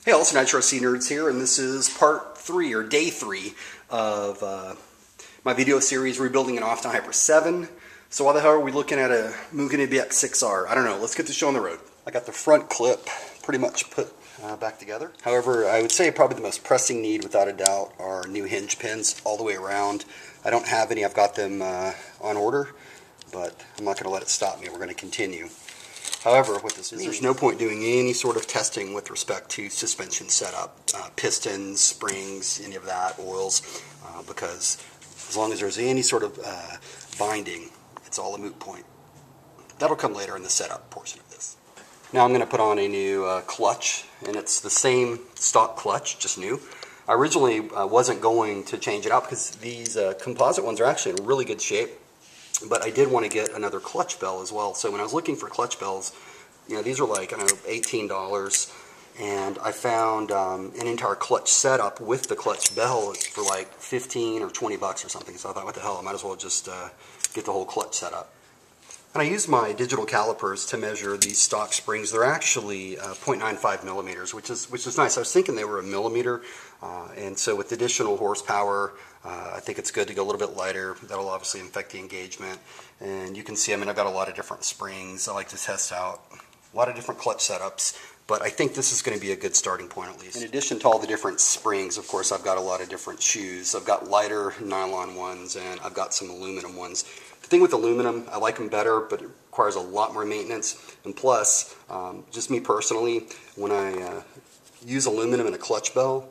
Hey, all, it's Nitro C Nerds here, and this is part 3, or day 3, of my video series, Rebuilding an OFNA Hyper 7. So why the hell are we looking at a Mugen ABX6R? I don't know, let's get the show on the road. I got the front clip pretty much put back together. However, I would say probably the most pressing need, without a doubt, are new hinge pins all the way around. I don't have any, I've got them on order, but I'm not going to let it stop me. We're going to continue. However, what this means, there's no point doing any sort of testing with respect to suspension setup, pistons, springs, any of that, oils, because as long as there's any sort of binding, it's all a moot point. That'll come later in the setup portion of this. Now I'm going to put on a new clutch, and it's the same stock clutch, just new. I originally wasn't going to change it out because these composite ones are actually in really good shape. But I did want to get another clutch bell as well. So when I was looking for clutch bells, you know, these are like, I don't know, $18. And I found an entire clutch setup with the clutch bell for like 15 or 20 bucks or something. So I thought, what the hell, I might as well just get the whole clutch setup. And I used my digital calipers to measure these stock springs. They're actually 0.95 millimeters, which is nice. I was thinking they were a millimeter, and so with additional horsepower, I think it's good to go a little bit lighter. That'll obviously affect the engagement. And you can see, I mean, I've got a lot of different springs. I like to test out a lot of different clutch setups, but I think this is going to be a good starting point at least. In addition to all the different springs, of course, I've got a lot of different shoes. I've got lighter nylon ones, and I've got some aluminum ones. The thing with aluminum, I like them better, but it requires a lot more maintenance. And plus, just me personally, when I use aluminum in a clutch bell,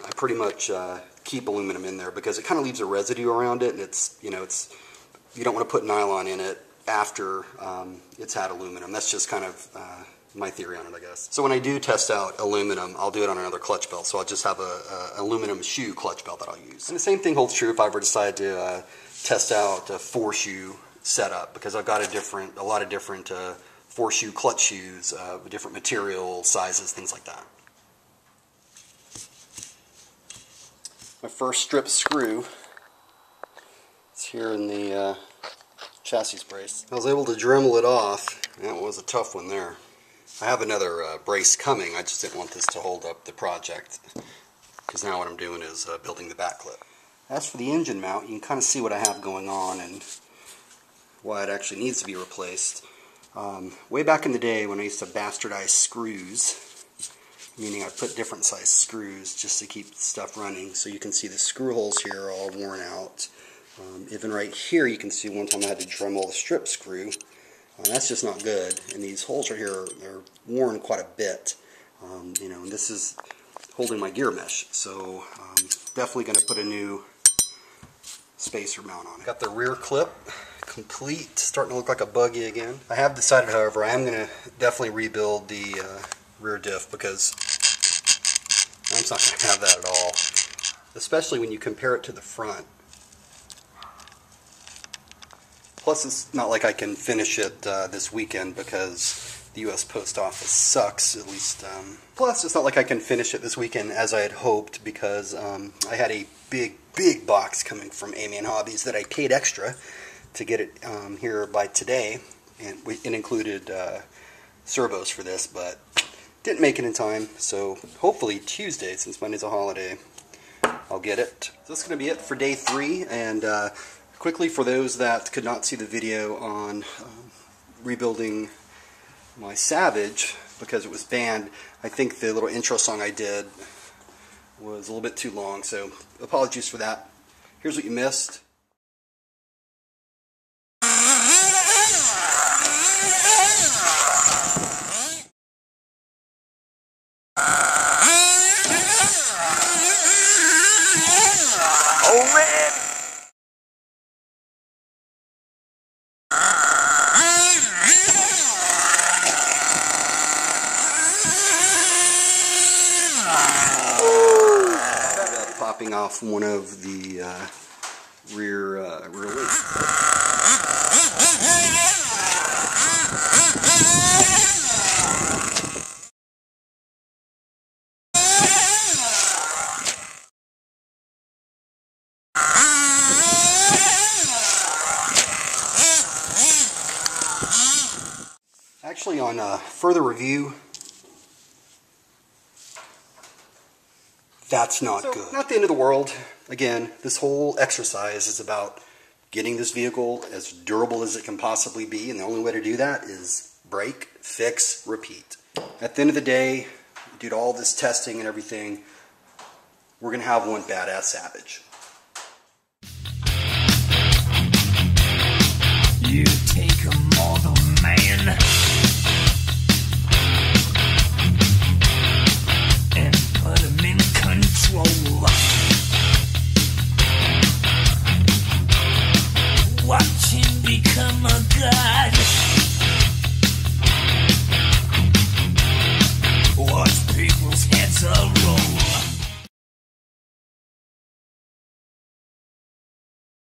I pretty much keep aluminum in there because it kind of leaves a residue around it, and it's, you know, you don't want to put nylon in it after it's had aluminum. That's just kind of my theory on it, I guess. So when I do test out aluminum, I'll do it on another clutch belt. So I'll just have a aluminum shoe clutch belt that I'll use. And the same thing holds true if I ever decide to test out a 4-shoe setup, because I've got a lot of different 4-shoe clutch shoes, different material, sizes, things like that. My first strip screw is here in the chassis brace. I was able to Dremel it off. That was a tough one there. I have another brace coming. I just didn't want this to hold up the project, because now what I'm doing is building the back clip. As for the engine mount, you can kind of see what I have going on and why it actually needs to be replaced. Way back in the day when I used to bastardize screws, meaning I put different size screws just to keep stuff running. So you can see the screw holes here are all worn out. Even right here you can see one time I had to Dremel a strip screw. That's just not good. And these holes right here are worn quite a bit. You know, and this is holding my gear mesh. So definitely going to put a new spacer mount on it. Got the rear clip complete, starting to look like a buggy again. I have decided, however, I am going to definitely rebuild the rear diff, because I'm just not going to have that at all, especially when you compare it to the front. Plus, it's not like I can finish it this weekend because the U.S. Post Office sucks, at least. Plus, it's not like I can finish it this weekend as I had hoped, because I had a big box coming from Amy and Hobbies that I paid extra to get it here by today, and it included servos for this, but didn't make it in time. So hopefully Tuesday, since Monday's a holiday, I'll get it. So that's going to be it for day 3, and quickly, for those that could not see the video on rebuilding my Savage because it was banned, I think the little intro song I did was a little bit too long, so apologies for that. Here's what you missed. Oh man! Popping off one of the rear weights. Actually, on further review, That's not good. Not the end of the world. Again, this whole exercise is about getting this vehicle as durable as it can possibly be, and the only way to do that is break, fix, repeat. At the end of the day, due to all this testing and everything, we're going to have one badass Savage. You take a mortal man and put him in control. Watch him become a god.